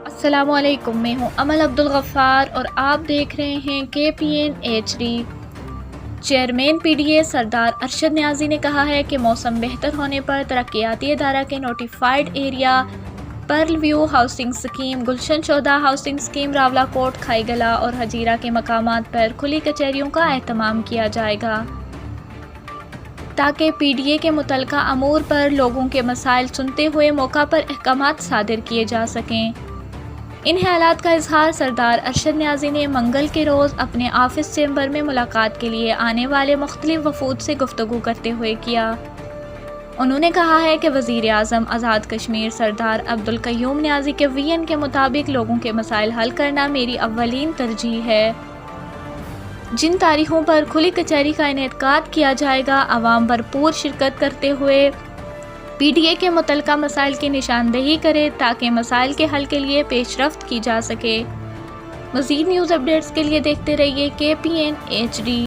अस्सलामुअलैकुम, मैं हूं अमल अब्दुल गफ़ार और आप देख रहे हैं KPN HD। चेयरमैन PDA सरदार अरशद न्याजी ने कहा है कि मौसम बेहतर होने पर तरक्याती इदारा के notified area Pearl View housing scheme, Gulshan चौदह housing scheme, Rawalakot, Khaigala और हजीरा के मकामात पर खुली कचहरियों का एहतमाम किया जाएगा ताकि PDA के मुतल्लिका अमूर पर लोगों के मसाइल सुनते हुए मौका पर अहकामात सादिर किए जा सकें। इन ख्यालात का इजहार सरदार अरशद न्याजी ने मंगल के रोज़ अपने ऑफिस चैम्बर में मुलाकात के लिए आने वाले मुख्तलिफ वफूद से गुफ्तगू करते हुए किया। उन्होंने कहा है कि वज़ीर आज़म आज़ाद कश्मीर सरदार अब्दुल क़य्यूम न्याजी के विजन के मुताबिक लोगों के मसाइल हल करना मेरी अव्वलीन तरजीह है। जिन तारीखों पर खुली कचहरी का इनेकाद किया जाएगा, आवाम भरपूर शिरकत करते हुए PDA के मुतल्लिका मसाइल की निशानदेही करे ताकि मसाइल के हल के लिए पेशरफ्त की जा सके। मज़ीद न्यूज़ अपडेट्स के लिए देखते रहिए KPN HD।